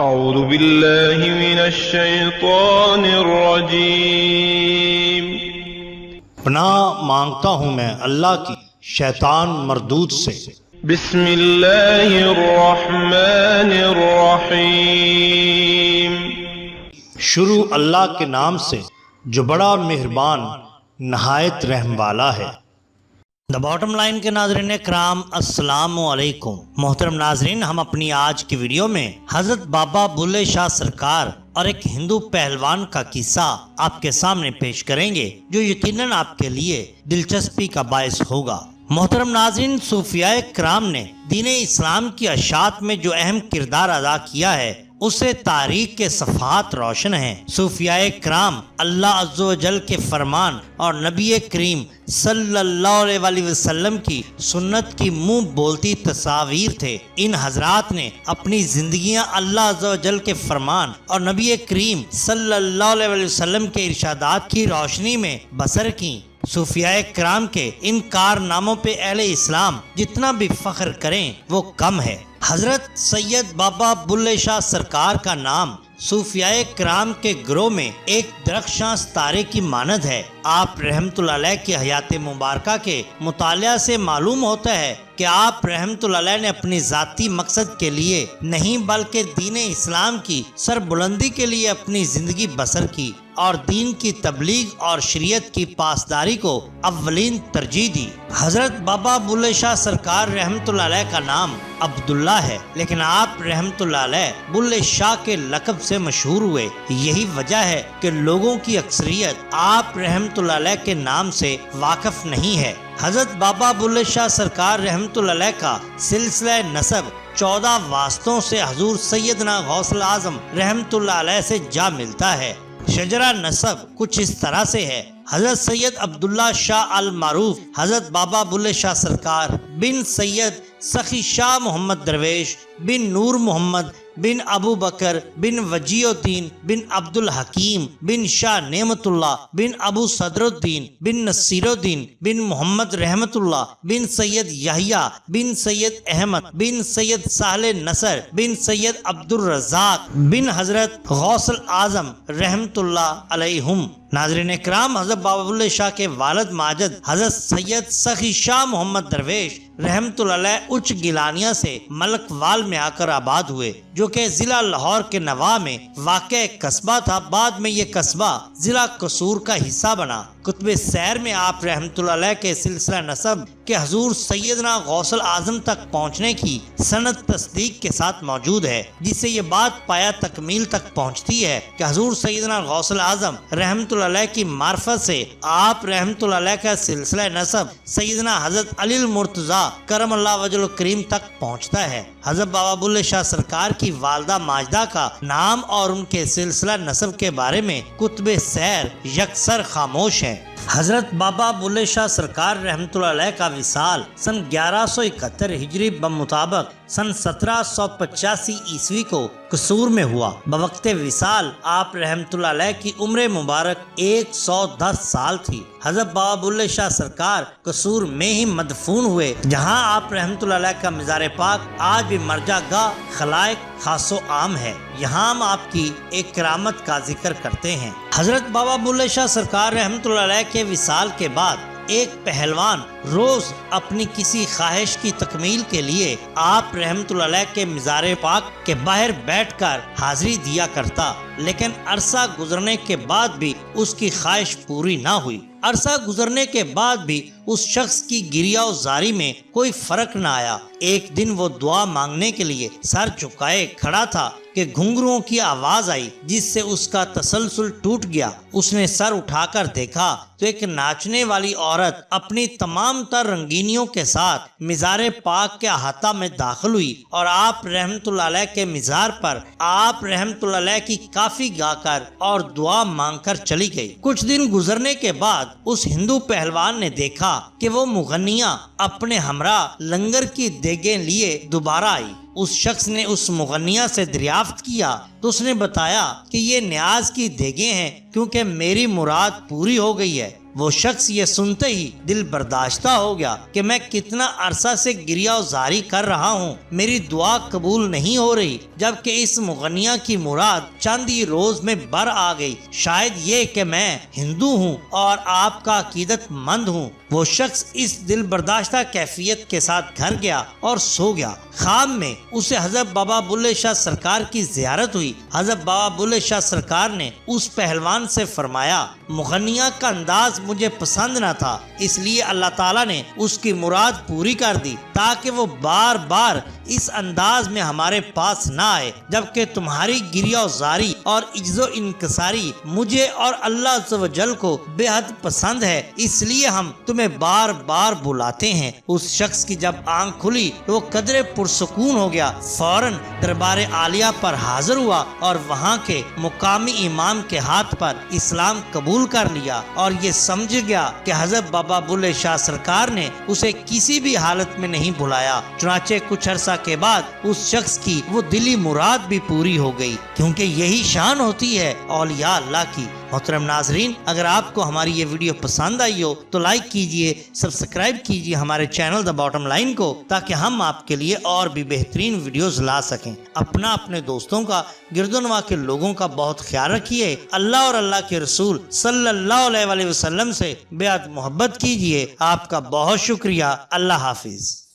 اعوذ باللہ من الشیطان الرجیم۔ پناہ مانگتا ہوں میں اللہ کی شیطان مردود سے۔ بسم اللہ الرحمن الرحیم۔ شروع اللہ کے نام سے جو بڑا مہربان نہایت رحم والا ہے۔ دا باٹم لائن کے ناظرین کرام، السلام علیکم۔ محترم ناظرین، ہم اپنی آج کی ویڈیو میں حضرت بابا بلے شاہ سرکار اور ایک ہندو پہلوان کا قصہ آپ کے سامنے پیش کریں گے جو یقیناً آپ کے لیے دلچسپی کا باعث ہوگا۔ محترم ناظرین، صوفیاء کرام نے دین اسلام کی اشاعت میں جو اہم کردار ادا کیا ہے اس سے تاریخ کے صفحات روشن ہیں۔ صوفیاء کرام اللہ عز و جل کے فرمان اور نبی کریم صلی اللہ علیہ وسلم کی سنت کی منہ بولتی تصاویر تھے۔ ان حضرات نے اپنی زندگیاں اللہ عز و جل کے فرمان اور نبی کریم صلی اللہ علیہ وسلم کے ارشادات کی روشنی میں بسر کی۔ صوفیاء کرام کے ان کارناموں پہ اہل اسلام جتنا بھی فخر کریں وہ کم ہے۔ حضرت سید بابا بلے شاہ سرکار کا نام صوفیاء کرام کے گروہ میں ایک درخشاں ستارے کی مانند ہے۔ آپ رحمت اللہ علیہ کی حیات مبارکہ کے مطالعہ سے معلوم ہوتا ہے کہ آپ رحمت اللہ علیہ نے اپنی ذاتی مقصد کے لیے نہیں بلکہ دین اسلام کی سربلندی کے لیے اپنی زندگی بسر کی اور دین کی تبلیغ اور شریعت کی پاسداری کو اولین ترجیح دی۔ حضرت بابا بلے شاہ سرکار رحمت اللہ علیہ کا نام عبداللہ ہے، لیکن آپ رحمت اللہ علیہ بلے شاہ کے لقب سے مشہور ہوئے۔ یہی وجہ ہے کہ لوگوں کی اکثریت آپ رحمت اللہ علیہ کے نام سے واقف نہیں ہے۔ حضرت بابا بلے شاہ سرکار رحمت اللہ علیہ کا سلسلہ نسب 14 واسطوں سے حضور سیدنا غوث اعظم رحمت اللہ علیہ سے جا ملتا ہے۔ شجرہ نسب کچھ اس طرح سے ہے: حضرت سید عبداللہ شاہ المعروف حضرت بابا بلے شاہ سرکار بن سید سخی شاہ محمد درویش بن نور محمد بن ابو بکر بن وجیہ الدین بن عبد الحکیم بن شاہ نعمت اللہ بن ابو صدر الدین بن نصیر الدین بن محمد رحمت اللہ بن سید یحییٰ بن سید احمد بن سید سہل نصر بن سید عبد الرزاق بن حضرت غوث اعظم رحمت اللہ علیہم۔ ناظرین اکرام، حضرت بابا بلے شاہ کے والد ماجد حضرت سید سخی شاہ محمد درویش رحمت اللہ علیہ اچ گیلانیہ سے ملک وال میں آ کر آباد ہوئے، جو کہ ضلع لاہور کے نواح میں واقع ایک قصبہ تھا۔ بعد میں یہ قصبہ ضلع قصور کا حصہ بنا۔ کتب سیر میں آپ رحمت اللہ علیہ کے سلسلہ نسب کے حضور سیدنا غوث اعظم تک پہنچنے کی سند تصدیق کے ساتھ موجود ہے، جس سے یہ بات پایا تکمیل تک پہنچتی ہے کہ حضور سیدنا غوث اعظم رحمت اللہ علیہ کی معرفت سے آپ رحمت اللہ علیہ کا سلسلہ نسب سیدنا حضرت علی المرتضیٰ کرم اللہ وجہ الکریم تک پہنچتا ہے۔ حضرت بابا بلے شاہ سرکار کی والدہ ماجدہ کا نام اور ان کے سلسلہ نسب کے بارے میں کتب سیر یکسر خاموش ہیں۔ حضرت بابا بلے شاہ سرکار رحمت اللہ علیہ کا وصال سن 1171 ہجری بمطابق سن 1785 عیسوی کو قصور میں ہوا۔ بوقت وصال آپ رحمت اللہ علیہ کی عمر مبارک 110 سال تھی۔ حضرت بابا بلے شاہ سرکار قصور میں ہی مدفون ہوئے، جہاں آپ رحمت اللہ علیہ کا مزار پاک آج بھی مرجع گاہ خلائق خاص و عام ہے۔ یہاں ہم آپ کی ایک کرامت کا ذکر کرتے ہیں۔ حضرت بابا بلے شاہ سرکار رحمت اللہ علیہ کے وصال کے بعد ایک پہلوان روز اپنی کسی خواہش کی تکمیل کے لیے آپ رحمت اللہ علیہ کے مزار پاک کے باہر بیٹھ کر حاضری دیا کرتا، لیکن عرصہ گزرنے کے بعد بھی اس کی خواہش پوری نہ ہوئی۔ عرصہ گزرنے کے بعد بھی اس شخص کی گریہ و زاری میں کوئی فرق نہ آیا۔ ایک دن وہ دعا مانگنے کے لیے سر جھکائے کھڑا تھا کہ گھنگروؤں کی آواز آئی، جس سے اس کا تسلسل ٹوٹ گیا۔ اس نے سر اٹھا کر دیکھا تو ایک ناچنے والی عورت اپنی تمام تر رنگینیوں کے ساتھ مزار پاک کے احاطہ میں داخل ہوئی اور آپ رحمت اللہ علیہ کے مزار پر آپ رحمت اللہ علیہ کی کافی گا کر اور دعا مانگ کر چلی گئی۔ کچھ دن گزرنے کے بعد اس ہندو پہلوان نے دیکھا کہ وہ مغنیہ اپنے ہمراہ لنگر کی دیگیں لیے دوبارہ آئی۔ اس شخص نے اس مغنیہ سے دریافت کیا تو اس نے بتایا کہ یہ نیاز کی دیگیں ہیں، کیونکہ میری مراد پوری ہو گئی ہے۔ وہ شخص یہ سنتے ہی دل برداشتہ ہو گیا کہ میں کتنا عرصہ سے گریہ و زاری کر رہا ہوں، میری دعا قبول نہیں ہو رہی، جبکہ اس مغنیہ کی مراد چند ہی روز میں بر آ گئی، شاید یہ کہ میں ہندو ہوں اور آپ کا عقیدت مند ہوں۔ وہ شخص اس دل برداشتہ کیفیت کے ساتھ گھر گیا اور سو گیا۔ خواب میں اسے حضرت بابا بلے شاہ سرکار کی زیارت ہوئی۔ حضرت بابا بلے شاہ سرکار نے اس پہلوان سے فرمایا، مغنیہ کا انداز مجھے پسند نہ تھا، اس لیے اللہ تعالیٰ نے اس کی مراد پوری کر دی تاکہ وہ بار بار اس انداز میں ہمارے پاس نہ آئے، جبکہ تمہاری گریہ و زاری اور عجز و انکساری مجھے اور اللہ عز و جل کو بے حد پسند ہے، اس لیے ہم تمہیں بار بار بلاتے ہیں۔ اس شخص کی جب آنکھ کھلی تو وہ قدرے پرسکون ہو گیا، فوراً دربار عالیہ پر حاضر ہوا اور وہاں کے مقامی امام کے ہاتھ پر اسلام قبول کر لیا اور یہ سمجھ گیا کہ حضرت بابا بلے شاہ سرکار نے اسے کسی بھی حالت میں نہیں بلایا۔ چنانچہ کچھ عرصہ کے بعد اس شخص کی وہ دلی مراد بھی پوری ہو گئی، کیونکہ یہی شان ہوتی ہے اولیاء اللہ کی۔ محترم ناظرین، اگر آپ کو ہماری یہ ویڈیو پسند آئی ہو تو لائک کیجئے، سبسکرائب کیجئے ہمارے چینل دا باٹم لائن کو، تاکہ ہم آپ کے لیے اور بھی بہترین ویڈیوز لا سکیں۔ اپنے دوستوں کا، گرد و نواح کے لوگوں کا بہت خیال رکھیے۔ اللہ اور اللہ کے رسول صلی اللہ علیہ وسلم سے بے حد محبت کیجئے۔ آپ کا بہت شکریہ۔ اللہ حافظ۔